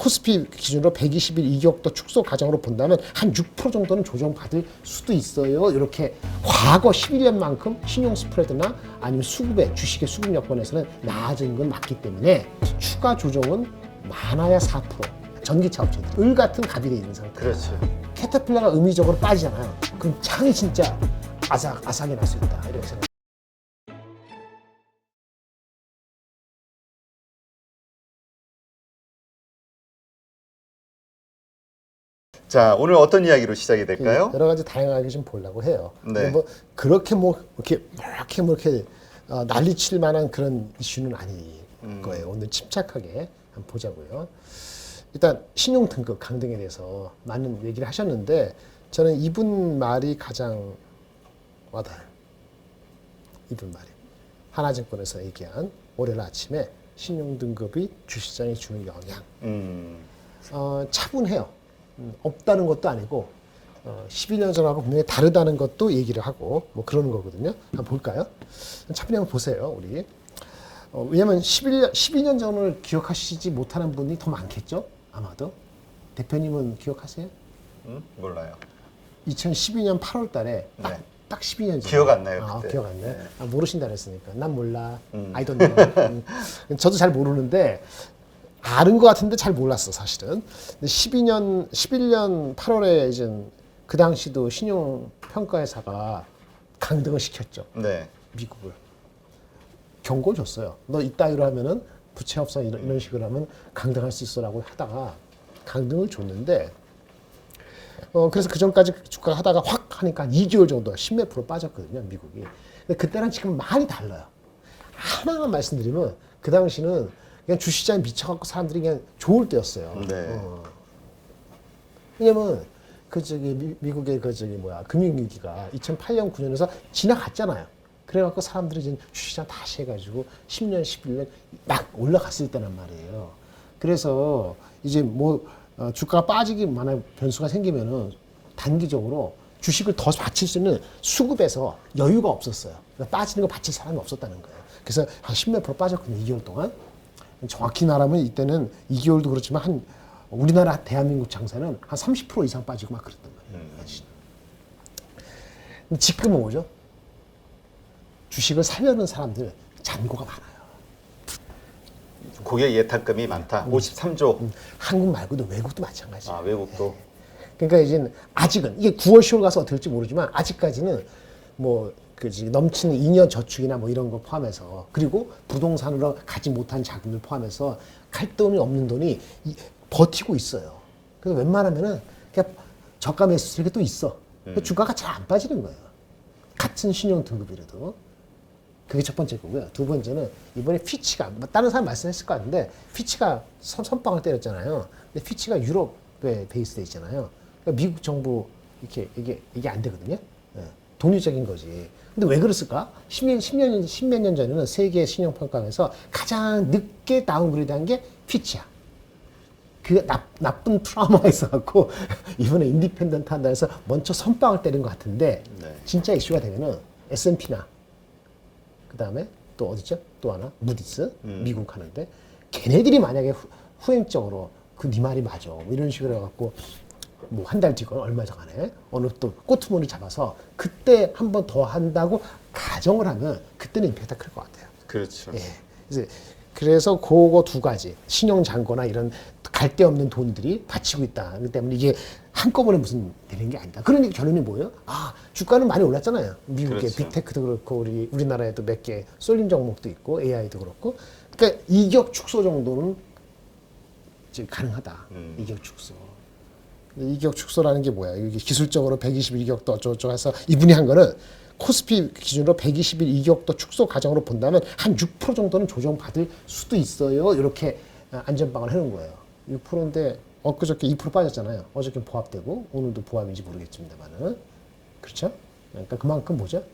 코스피 기준으로 121 이격도 축소 과정으로 본다면 한 6% 정도는 조정받을 수도 있어요. 이렇게 과거 11년만큼 신용 스프레드나 아니면 수급의 주식의 수급 여건에서는 나아진 건 맞기 때문에 추가 조정은 많아야 4%. 전기차 업체들 을 같은 갑이 돼 있는 상태. 그렇죠. 캐터필러가 의미적으로 빠지잖아요. 그럼 창이 진짜 아삭아삭이 날 수 있다. 이렇게 생각. 자, 오늘 어떤 이야기로 시작이 될까요? 여러 가지 다양하게 좀 보려고 해요. 네. 근데 뭐 그렇게 이렇게 난리칠 만한 그런 이슈는 아닌 거예요. 오늘 침착하게 한번 보자고요. 일단 신용 등급 강등에 대해서 많은 얘기를 하셨는데 저는 이분 말이 가장 와닿아요. 이분 말이 하나증권에서 얘기한 월요일 아침에 신용 등급이 주시장에 주는 영향. 차분해요. 없다는 것도 아니고 12년 전하고 분명히 다르다는 것도 얘기를 하고 뭐 그러는 거거든요. 한번 볼까요? 차분히 한번 보세요. 우리 왜냐하면 12년 전을 기억하시지 못하는 분이 더 많겠죠? 아마도. 대표님은 기억하세요? 몰라요. 2012년 8월 달에 네. 딱 12년 전. 기억 안 나요, 그때. 기억 안 나요? 네. 모르신다 그랬으니까. 난 몰라. I don't know. 저도 잘 모르는데 아는 것 같은데 잘 몰랐어, 사실은. 근데 11년 8월에 이제 그 당시도 신용평가회사가 강등을 시켰죠. 네. 미국을. 경고를 줬어요. 너 이따위로 하면은 부채 협상 이런 식으로 하면 강등할 수 있어라고 하다가 강등을 줬는데 그래서 그 전까지 주가가 하다가 확 하니까 2개월 정도 10몇 프로 빠졌거든요, 미국이. 근데 그때랑 지금 많이 달라요. 하나만 말씀드리면 그 당시는 그냥 주시장에 미쳐갖고 사람들이 그냥 좋을 때였어요. 네. 왜냐면 미국의 금융위기가 2008년 9년에서 지나갔잖아요. 그래갖고 사람들이 이제 주시장 다시 해가지고 10년, 11년 막 올라갔을 때란 말이에요. 그래서 이제 주가가 빠지기 만한 변수가 생기면은 단기적으로 주식을 더 받칠 수 있는 수급에서 여유가 없었어요. 그러니까 빠지는 거 받칠 사람이 없었다는 거예요. 그래서 한 10몇 프로 빠졌거든요, 2개월 동안. 정확히 말하면 이때는 2개월도 그렇지만 우리나라 대한민국 장사는 한 30% 이상 빠지고 막 그랬단 말이에요. 지금은 뭐죠? 주식을 사려는 사람들 잔고가 많아요. 고객 예탁금이 많다. 53조. 한국 말고도 외국도 마찬가지예요. 아, 외국도. 그러니까 이제 아직은 이게 9월 10월 가서 어떻게 될지 모르지만 아직까지는 넘치는 2년 저축이나 뭐 이런 거 포함해서 그리고 부동산으로 가지 못한 자금을 포함해서 갈 돈이 없는 돈이 버티고 있어요. 그래서 웬만하면은 그냥 저가 매수 이렇게 또 있어. 주가가 잘 안 빠지는 거예요. 같은 신용 등급이라도. 그게 첫 번째 거고요. 두 번째는 이번에 피치가 다른 사람 말씀했을 것 같은데 피치가 선빵을 때렸잖아요. 근데 피치가 유럽에 베이스돼 있잖아요. 그러니까 미국 정부 이게 안 되거든요. 독립적인 거지. 근데 왜 그랬을까? 10몇 년 전에는 세계 신용평가에서 가장 늦게 다운그레이드한 게 피치야. 그 나쁜 트라우마가 있어갖고 이번에 인디펜던트 한다 해서 먼저 선빵을 때린 것 같은데 진짜 이슈가 되면은 S&P나 그 다음에 또 어디죠? 또 하나 무디스 미국 하는데 걔네들이 만약에 후행적으로 네 말이 맞아 뭐 이런 식으로 해갖고 뭐 한 달 뒤거나 얼마 전에 어느 또 꼬투머리 잡아서 그때 한 번 더 한다고 가정을 하면 그때는 임팩트가 클 것 같아요. 그렇죠. 예. 그래서 그거 두 가지 신용 잔고나 이런 갈 데 없는 돈들이 받치고 있다. 그렇기 때문에 이게 한꺼번에 무슨 되는 게 아니다. 그러니까 결론이 뭐예요? 주가는 많이 올랐잖아요. 미국의 그렇죠. 빅테크도 그렇고 우리나라에도 몇 개 쏠린 종목도 있고 AI도 그렇고. 그러니까 이격 축소 정도는 지금 가능하다. 이격 축소. 이격 축소라는 게 뭐야? 이게 기술적으로 121격도 어쩌고저쩌고 해서 이분이 한 거는 코스피 기준으로 121 이격도 축소 과정으로 본다면 한 6% 정도는 조정받을 수도 있어요. 이렇게 안전빵을 해놓은 거예요. 6%인데 엊그저께 2% 빠졌잖아요. 어저께 보합되고 오늘도 보합인지 모르겠습니다만은 그렇죠? 그러니까 그만큼 뭐죠?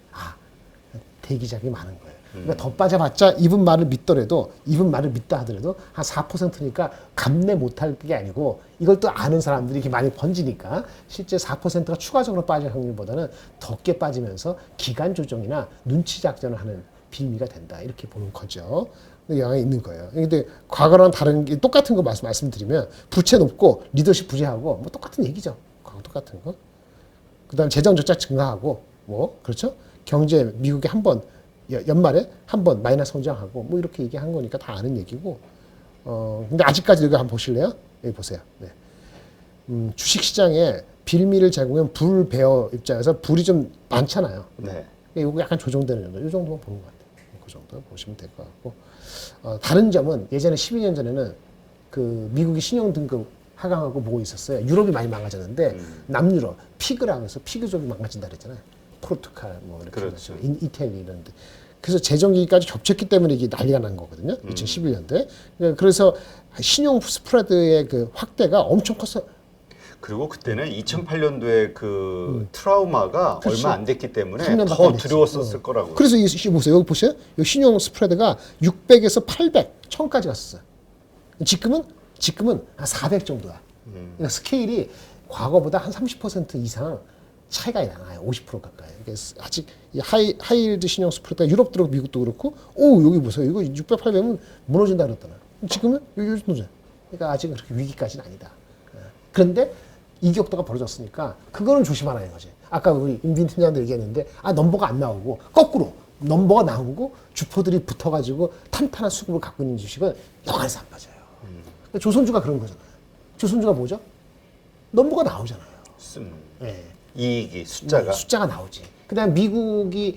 대기작이 많은 거예요. 그러니까 더 빠져봤자 이분 말을 믿더라도 이분 말을 믿다 하더라도 한 4%니까 감내 못할 게 아니고 이걸 또 아는 사람들이 이렇게 많이 번지니까 실제 4%가 추가적으로 빠질 확률보다는 더 게 빠지면서 기간 조정이나 눈치 작전을 하는 빌미가 된다 이렇게 보는 거죠. 영향이 있는 거예요. 근데 과거랑 다른 게 똑같은 거 말씀드리면 부채 높고 리더십 부재하고 뭐 똑같은 얘기죠. 과거 똑같은 거. 그다음 재정 적자 증가하고 뭐 그렇죠? 경제 미국이 한번 연말에 한 번 마이너스 성장하고 뭐 이렇게 얘기한 거니까 다 아는 얘기고. 근데 아직까지 여기 한번 보실래요? 여기 보세요. 네. 주식 시장에 빌미를 제공한 불베어 입장에서 불이 좀 많잖아요. 네. 이거 약간 조정되는 정도, 이 정도만 보는 것 같아요. 그 정도 보시면 될 것 같고. 다른 점은 예전에 12년 전에는 그 미국이 신용 등급 하강하고 뭐고 있었어요. 유럽이 많이 망가졌는데 남유럽 피그라고 해서 피그족이 망가진다 그랬잖아요. 포르투갈 뭐 이렇게 그렇죠. 이태리 이런 데. 그래서 재정기까지 겹쳤기 때문에 이게 난리가 난 거거든요. 2011년도에. 그래서 신용 스프레드의 그 확대가 엄청 컸어요. 그리고 그때는 2008년도에 그 트라우마가 그렇죠. 얼마 안 됐기 때문에 3년밖에 더 안 됐지. 두려웠었을 거라고. 그래서 이 보세요. 여기 보세요. 이 신용 스프레드가 600에서 800, 1000까지 갔었어요. 지금은 한 400 정도야. 그러니까 스케일이 과거보다 한 30% 이상 차이가 나요. 50% 가까이. 아직 이 하이힐드 신용 스프레드가 유럽도 그렇고 미국도 그렇고, 오 여기 보세요. 이거 600, 800은 무너진다 그랬잖아. 지금은 여기 무너져. 그러니까 아직은 그렇게 위기까지는 아니다. 그런데 이격도가 벌어졌으니까 그거는 조심하라는 거지. 아까 우리 임빈 팀장도 얘기했는데 넘버가 안 나오고 거꾸로 넘버가 나오고 주포들이 붙어가지고 탄탄한 수급을 갖고 있는 주식은 영안에서 안 빠져요. 그러니까 조선주가 그런 거잖아요. 조선주가 뭐죠? 넘버가 나오잖아요. 네. 이익이 숫자가 나오지. 그다음 미국이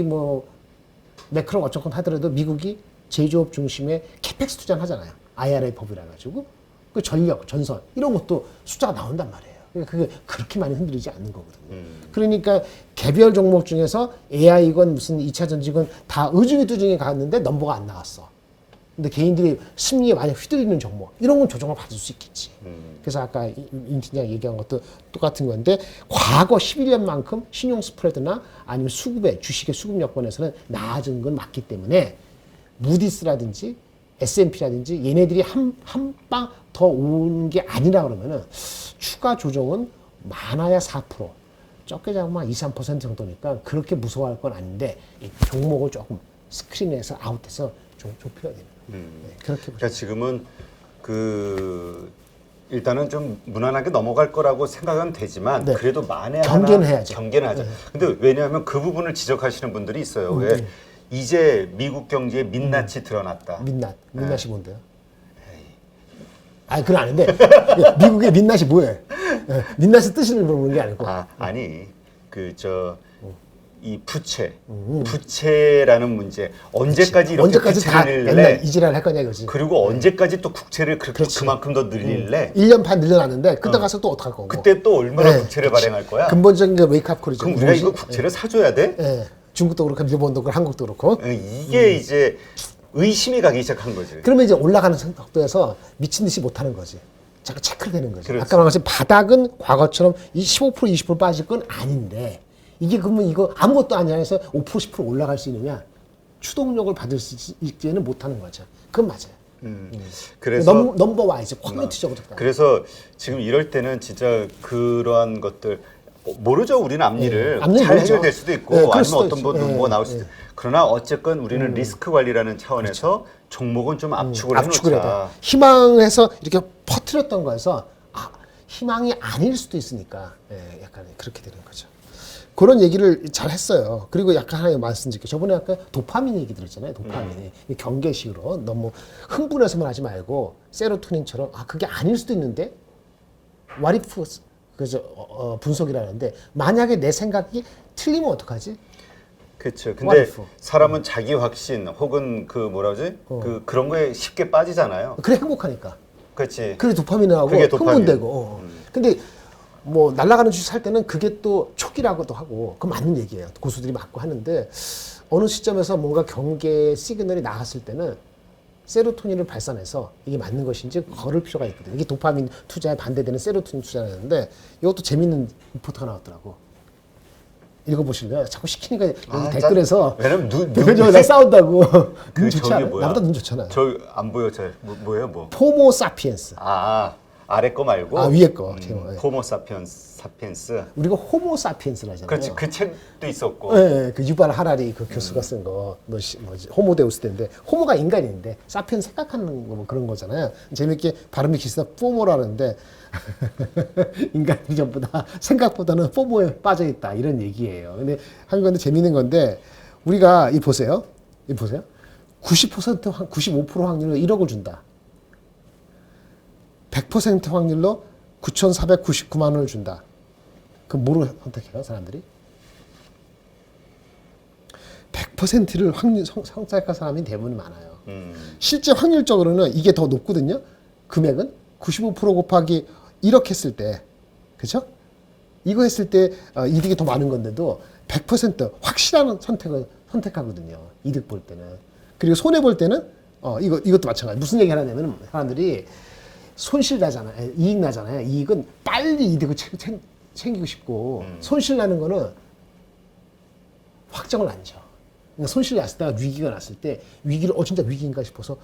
뭐 매크로 어쨌건 하더라도 미국이 제조업 중심의 캐펙스 투자를 하잖아요. IRA 법이라 가지고 그 전력, 전선 이런 것도 숫자가 나온단 말이에요. 그러니까 그게 그렇게 많이 흔들리지 않는 거거든요. 그러니까 개별 종목 중에서 AI건 무슨 2차 전지건 다 의중이 갔는데 넘버가 안 나왔어. 근데 개인들이 심리에 많이 휘둘리는 종목 이런 건 조정을 받을 수 있겠지. 그래서 아까 임 팀장 얘기한 것도 똑같은 건데 과거 11년만큼 신용 스프레드나 아니면 수급의 주식의 수급 여건에서는 나아진 건 맞기 때문에 무디스라든지 S&P라든지 얘네들이 한 방 더 오는 게 아니라 그러면은 추가 조정은 많아야 4%, 적게 잡으면 2, 3% 정도니까 그렇게 무서워할 건 아닌데 이 종목을 조금 스크린에서 아웃해서 좀 좁혀야 되는 거예요. 네, 그렇게 그러니까 지금은 일단은 좀 무난하게 넘어갈 거라고 생각은 되지만 네. 그래도 만에 경계는 하나 해야죠. 경계는 하죠. 근데 왜냐하면 그 부분을 지적하시는 분들이 있어요. 왜 이제 미국 경제에 민낯이 드러났다. 민낯이 뭔데요? 그건 아닌데 미국의 민낯이 뭐예요? 민낯의 뜻을 물어보는 게 아니고. 아니 이 부채라는 문제 언제까지 이렇게 부채를 다 늘래? 이지랄 할 거냐 이거지. 그리고 언제까지 또 국채를 그만큼 더 늘릴래? 1년 반 늘려놨는데 그때 가서 또 어떡할 거고. 그때 또 얼마나 국채를 발행할 거야? 근본적인 게 웨이크업 콜이죠. 그럼 우리가 이거 국채를 사줘야 돼? 네. 중국도 그렇고 일본도 그렇고 한국도 그렇고. 이게 이제 의심이 가기 시작한 거지. 그러면 이제 올라가는 속도에서 미친 듯이 못하는 거지. 자꾸 체크를 되는 거지. 그렇지. 아까 말한 바닥은 과거처럼 15% 20% 빠질 건 아닌데 이게 그러면 이거 아무것도 아니야 해서 5% 10% 올라갈 수 있느냐? 추동력을 받을 수 있기에는 못하는 거죠. 그건 맞아요. 그래서 넘버 와이즈 퀄리티적으로. 그래서 지금 이럴 때는 진짜 그러한 것들 모르죠. 우리는 앞일을 앞일 잘 모르죠. 해결될 수도 있고 그럴 아니면 수도 어떤 있지. 뭐 나올 수도 있고. 그러나 어쨌건 우리는 리스크 관리라는 차원에서 종목은 좀 압축을 압축을 해야 해놓자. 돼. 희망해서 이렇게 퍼뜨렸던 거에서 희망이 아닐 수도 있으니까 약간 그렇게 되는 거죠. 그런 얘기를 잘 했어요. 그리고 약간 하나 말씀드릴게요. 저번에 아까 도파민 얘기 들었잖아요. 도파민이 경계식으로 너무 흥분해서만 하지 말고 세로토닌처럼 그게 아닐 수도 있는데 what if 그래서 분석이라는데 만약에 내 생각이 틀리면 어떡하지? 그렇죠. 근데 와이프. 사람은 자기 확신 혹은 그런 거에 쉽게 빠지잖아요. 그래 행복하니까. 그렇지. 그래 도파민하고 그게 도파민. 흥분되고. 근데 뭐 날아가는 주식 살 때는 그게 또 촉이라고도 하고 그 맞는 얘기예요. 고수들이 맞고 하는데 어느 시점에서 뭔가 경계 시그널이 나갔을 때는 세로토닌을 발산해서 이게 맞는 것인지 걸을 필요가 있거든요. 이게 도파민 투자에 반대되는 세로토닌 투자라는데 이것도 재밌는 리포트가 나왔더라고. 읽어보실래요? 자꾸 시키니까 여기 댓글에서 왜냐면 대표적으로 나 싸운다고. 눈 좋지 저기 않아? 뭐야? 나보다 눈 좋잖아요. 저 안 보여. 뭐예요 뭐? 포모 사피엔스. 아래 거 말고 위에 거. 예. 호모 사피엔스. 우리가 호모 사피엔스를 하잖아요. 그렇지. 그 책도 있었고. 예, 그 유발 하라리 그 교수가 쓴 거, 뭐지, 호모 데우스 때인데, 호모가 인간인데, 사피엔 생각하는 거 뭐 그런 거잖아요. 재밌게 발음이 기스나 포모라는데, 인간이 전부 다 생각보다는 포모에 빠져 있다 이런 얘기예요. 근데 한 건데 재밌는 건데, 우리가 이 보세요. 90% 95% 확률로 1억을 준다. 100% 확률로 9,499만 원을 준다. 그럼 뭐로 선택해요, 사람들이? 100%를 선택할 사람이 대부분 많아요. 실제 확률적으로는 이게 더 높거든요. 금액은 95% 곱하기 1억 했을 때, 그렇죠? 이거 했을 때 이득이 더 많은 건데도 100% 확실한 선택을 선택하거든요. 이득 볼 때는. 그리고 손해 볼 때는 이것도 마찬가지. 무슨 얘기 하냐면 사람들이 손실 나잖아요. 이익 나잖아요. 이익은 빨리 이득을 챙기고 싶고 손실 나는 거는 확정을 안 줘. 그러니까 손실 났을 때가 위기가 났을 때 위기를 진짜 위기인가 싶어서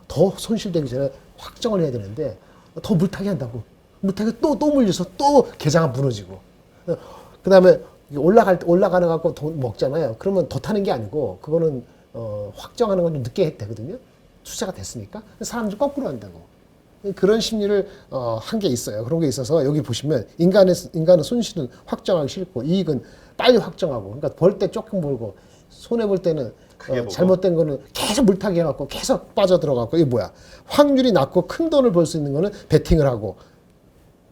더 손실되기 전에 확정을 해야 되는데 더 물타기 한다고. 물타기 또 물려서 또 계좌가 무너지고. 그 다음에 올라가는 갖고 돈 먹잖아요. 그러면 더 타는 게 아니고 그거는 확정하는 건 좀 늦게 되거든요. 투자가 됐으니까. 사람들이 거꾸로 한다고. 그런 심리를 한 게 있어요. 그런 게 있어서 여기 보시면 인간은 손실은 확정하기 싫고 이익은 빨리 확정하고 그러니까 벌 때 조금 벌고 손해 볼 때는 잘못된 거는 계속 물타기 해갖고 계속 빠져들어갖고 이게 뭐야? 확률이 낮고 큰 돈을 벌 수 있는 거는 베팅을 하고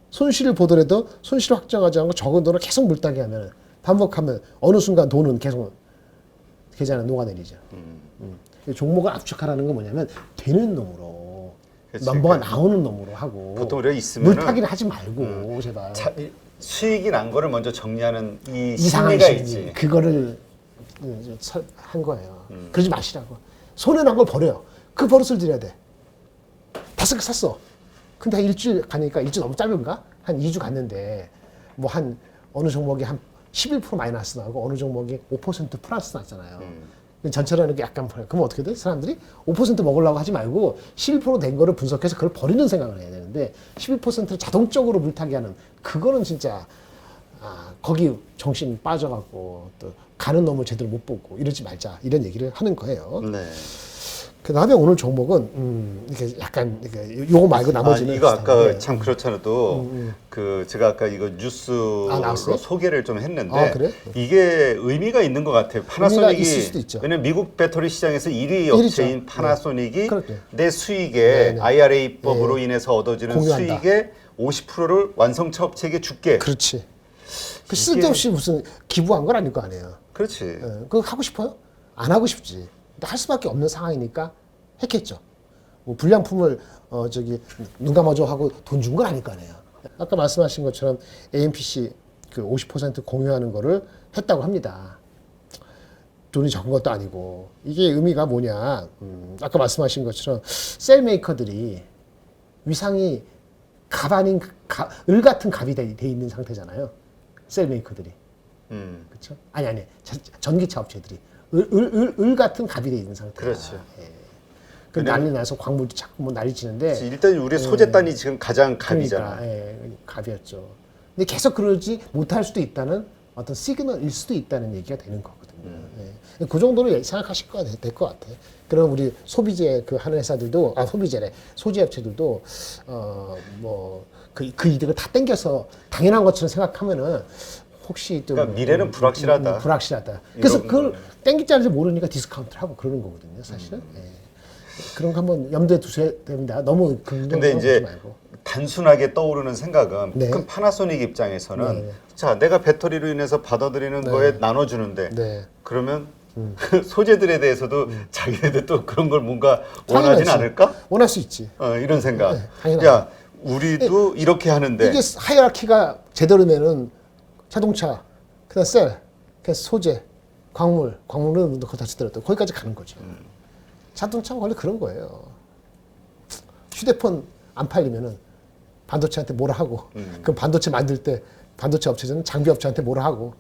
손실을 보더라도 손실을 확정하지 않고 적은 돈을 계속 물타기 하면 반복하면 어느 순간 돈은 계속 계좌에 녹아내리죠. 종목을 압축하라는 건 뭐냐면 되는 놈으로 넘버가 나오는 놈으로 하고 보통 우리가 있으면 물타기를 하지 말고 제발 수익이 난 거를 먼저 정리하는 이 이상한 심리가 심리 있지. 그거를 한 거예요. 그러지 마시라고. 손해 난 걸 버려요. 그 버릇을 들여야 돼. 5개 샀어. 근데 한 일주일 가니까 일주일 너무 짧은가? 한 2주 갔는데 뭐 한 어느 종목이 한 11% 마이너스 나고 어느 종목이 5% 플러스 났잖아요. 전체라는 게 약간 그러면 어떻게 돼? 사람들이 5% 먹으려고 하지 말고 11%된 거를 분석해서 그걸 버리는 생각을 해야 되는데 11%를 자동적으로 물타기 하는 그거는 진짜 거기 정신 빠져갖고 또 가는 놈을 제대로 못 보고 이러지 말자 이런 얘기를 하는 거예요. 네. 그 다음에 오늘 종목은 이게 약간 요거 말고 나머지는 이거 아까 비슷한데. 참 그렇잖아도 그 제가 아까 이거 뉴스로 나왔어요? 소개를 좀 했는데 그래? 이게 의미가 있는 것 같아요. 의미가 파나소닉이 있을 수도 있죠. 왜냐면 미국 배터리 시장에서 1위 1위죠. 업체인 파나소닉이 그렇게. 내 수익에 네네. IRA법으로 인해서 얻어지는 공유한다. 수익의 50%를 완성차 업체에게 줄게. 그렇지. 그 쓸데없이 무슨 기부한 건 아닐 거 아니에요. 그렇지. 그거 하고 싶어요? 안 하고 싶지. 근데 할 수밖에 없는 상황이니까 했겠죠. 뭐 불량품을 눈 감아줘 하고 돈 준 건 아닐 거 아니에요. 아까 말씀하신 것처럼 AMPC 그 50% 공유하는 거를 했다고 합니다. 돈이 적은 것도 아니고 이게 의미가 뭐냐? 아까 말씀하신 것처럼 셀 메이커들이 위상이 을 같은 갑이 돼 있는 상태잖아요. 셀 메이커들이. 그렇죠? 아니 전기차 업체들이 을 같은 갑이 돼 있는 상태야. 그렇죠. 그 난리 나서 광물도 자꾸 뭐 난리치는데 일단 우리 소재단이 지금 가장 갑이잖아. 그러니까, 갑이었죠. 근데 계속 그러지 못할 수도 있다는 어떤 시그널일 수도 있다는 얘기가 되는 거거든요. 그 정도로 생각하실 거 될 것 같아. 그럼 우리 소비재 그 하는 회사들도 소비재래 소재 업체들도 그 이득을 다 땡겨서 당연한 것처럼 생각하면은 혹시 또 그러니까 미래는 불확실하다. 불확실하다. 그래서 그걸 땡길 줄 알지 모르니까 디스카운트를 하고 그러는 거거든요, 사실은. 그런 거 한번 염두에 두셔야 됩니다. 너무 근데 이제 말고. 단순하게 떠오르는 생각은 네. 그럼 파나소닉 입장에서는 네. 자 내가 배터리로 인해서 받아들이는 거에 나눠주는데 네. 그러면 그 소재들에 대해서도 자기네들 또 그런 걸 뭔가 원하진 당연하지. 않을까? 원할 수 있지. 이런 생각. 네, 당연하죠. 야 우리도 이렇게 하는데 이게 하이라키가 제대로면은 자동차, 그다음 셀, 그 소재, 광물은 그거 다시 들었다. 거기까지 가는 거죠. 자동차가 원래 그런 거예요. 휴대폰 안 팔리면은 반도체한테 뭐라 하고, 그럼 반도체 만들 때 반도체 업체는 장비 업체한테 뭐라 하고.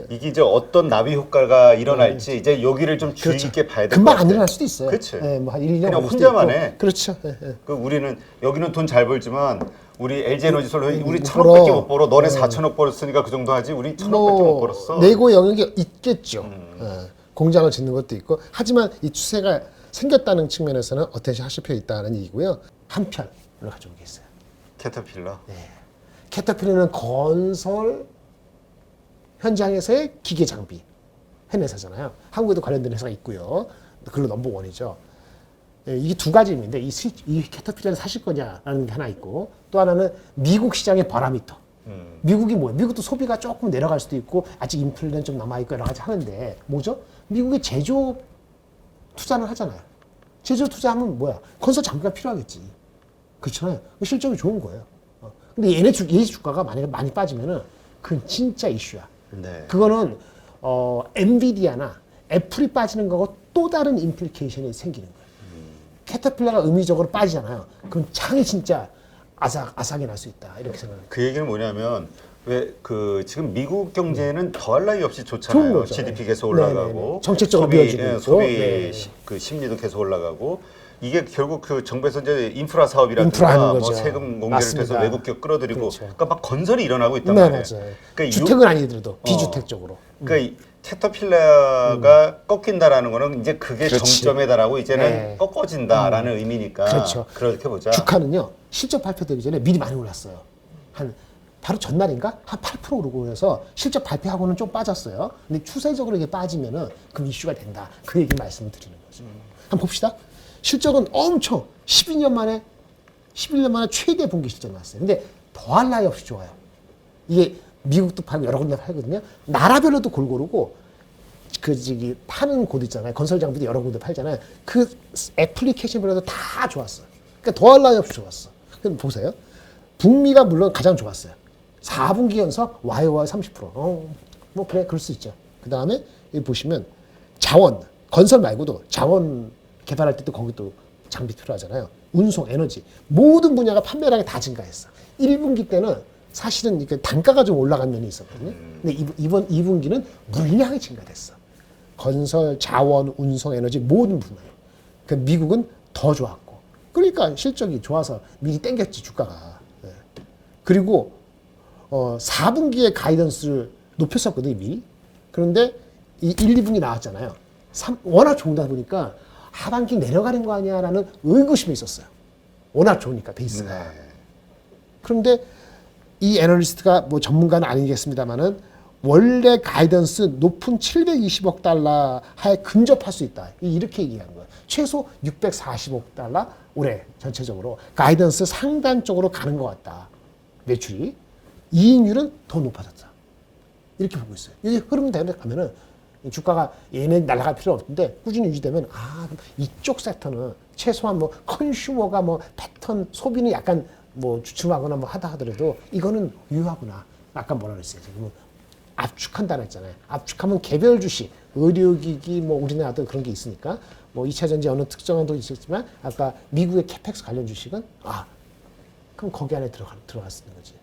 이게 이제 어떤 나비 효과가 일어날지 이제 여기를 좀 주의 그렇죠. 깊게 봐야 될 것 금방 같아요. 안 일어날 수도 있어요. 그렇지. 예, 뭐한 1, 2년 그냥 걸릴 수도 혼자만 있고. 해. 그렇죠. 예, 예. 그 우리는 여기는 돈 잘 벌지만 우리 LG에너지솔로 우리 못 1,000억밖에 못 벌어. 너네 예. 4천억 벌었으니까 그 정도 하지. 우리 1,000억밖에 못 벌었어. 내고 영역이 있겠죠. 공장을 짓는 것도 있고. 하지만 이 추세가 생겼다는 측면에서는 어텐션 하실 필요 있다는 얘기고요. 한 편을 가져온 게 있어요. 캐터필러. 캐터필러는 건설 현장에서의 기계 장비 회사잖아요. 한국에도 관련된 회사가 있고요. 그걸로 넘버 원이죠. 이게 두 가지 의미인데 이 캐터필러를 사실 거냐라는 게 하나 있고 또 하나는 미국 시장의 바라미터. 미국이 뭐예요? 미국도 소비가 조금 내려갈 수도 있고 아직 인플레는 좀 남아있고 여러 가지 하는데 뭐죠? 미국이 제조업 투자는 하잖아요. 제조업 투자하면 뭐야? 건설 장비가 필요하겠지. 그렇잖아요. 실적이 좋은 거예요. 근데 얘네 주가가 만약에 많이 빠지면은 그건 진짜 이슈야. 네. 그거는 엔비디아나 애플이 빠지는 거고 또 다른 임플리케이션이 생기는 거예요. 캐터필러가 의미적으로 빠지잖아요. 그럼 창이 진짜 아삭이 날 수 있다. 이렇게 생각합니다. 그 얘기는 뭐냐면 왜 그 지금 미국 경제는 더할 나위 없이 좋은 좋잖아요. 거죠. GDP 계속 네네네. 올라가고 정책적으로 밀어주고 있고. 소비 네. 그 심리도 계속 올라가고 이게 결국 그 정부에서 이제 인프라 사업이라든가 인프라 하는 뭐 거죠. 세금 공개를 맞습니다. 통해서 외국 기업 끌어들이고 그렇죠. 그러니까 막 건설이 일어나고 있단 네, 말이에요. 맞아요. 그러니까 주택은 아니더라도 비주택 쪽으로. 그러니까 이 캐터필러가 꺾인다라는 거는 이제 그게 그렇지. 정점에다라고 이제는 네. 꺾어진다라는 의미니까 그렇죠. 그렇게 보자. 주가는요 실적 발표되기 전에 미리 많이 올랐어요. 한 바로 전날인가 한 8% 오르고 그래서 실적 발표하고는 좀 빠졌어요. 근데 추세적으로 이게 빠지면은 그럼 이슈가 된다. 그 얘기 말씀을 드리는 거죠. 한번 봅시다. 실적은 엄청 11년 만에 최대 분기 실적 나왔어요. 근데 더할 나위 없이 좋아요. 이게 미국도 팔고 여러 군데 팔거든요. 나라별로도 골고루고 저기 파는 곳 있잖아요. 건설 장비도 여러 군데 팔잖아요. 그 애플리케이션별로도 다 좋았어요. 그러니까 더할 나위 없이 좋았어. 그럼 보세요. 북미가 물론 가장 좋았어요. 4분기 연속 YOY 30%. 뭐 그래 그럴 수 있죠. 그 다음에 여기 보시면 자원 건설 말고도 자원 개발할 때도 거기도 장비 필요하잖아요. 운송, 에너지 모든 분야가 판매량이 다 증가했어. 1분기 때는 사실은 이게 단가가 좀 올라간 면이 있었거든요. 근데 이번 2분기는 물량이 증가됐어. 건설, 자원, 운송, 에너지 모든 분야. 그 미국은 더 좋았고. 그러니까 실적이 좋아서 미리 땡겼지 주가가. 네. 그리고 4분기에 가이던스를 높였었거든요 미리. 그런데 이 1, 2분기 나왔잖아요. 워낙 좋다 보니까 하반기 내려가는 거 아니야라는 의구심이 있었어요. 워낙 좋으니까 베이스가. 네. 그런데 이 애널리스트가 뭐 전문가는 아니겠습니다만은 원래 가이던스 높은 720억 달러에 근접할 수 있다. 이렇게 얘기한 거예요. 최소 640억 달러 올해 전체적으로 가이던스 상단 쪽으로 가는 것 같다. 매출이. 이익률은 더 높아졌다. 이렇게 보고 있어요. 이 흐름대로 가면은 주가가 얘네 날아갈 필요 없는데 꾸준히 유지되면 그럼 이쪽 섹터는 최소한 뭐 컨슈머가 뭐 패턴 소비는 약간 뭐 주춤하거나 뭐 하더라도 이거는 유효하구나. 아까 뭐라 그랬어요. 지금 압축한다는 했잖아요. 압축하면 개별 주식, 의료기기 뭐 우리나라도 그런 게 있으니까 뭐 2차 전지 어느 특정한 도 있었지만 아까 미국의 캐펙스 관련 주식은 그럼 거기 안에 들어갈 수 있는 거지.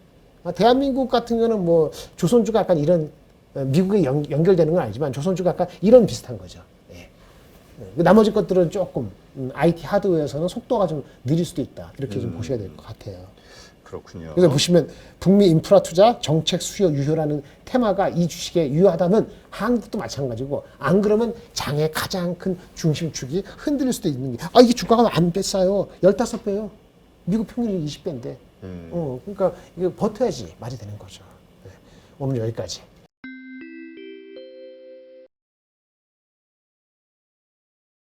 대한민국 같은 경우는 뭐 조선주가 약간 이런 미국에 연결되는 건 아니지만 조선주가 약간 이런 비슷한 거죠. 예. 나머지 것들은 조금 IT 하드웨어에서는 속도가 좀 느릴 수도 있다. 이렇게 좀 보셔야 될 것 같아요. 그렇군요. 그래서 보시면 북미 인프라 투자 정책 수요 유효라는 테마가 이 주식에 유효하다면 한국도 마찬가지고 안 그러면 장의 가장 큰 중심축이 흔들릴 수도 있는 게 이게 주가가 안 뺐어요. 15배요. 미국 평균이 20배인데. 그러니까 이거 버텨야지 말이 되는 거죠. 네. 오늘 여기까지.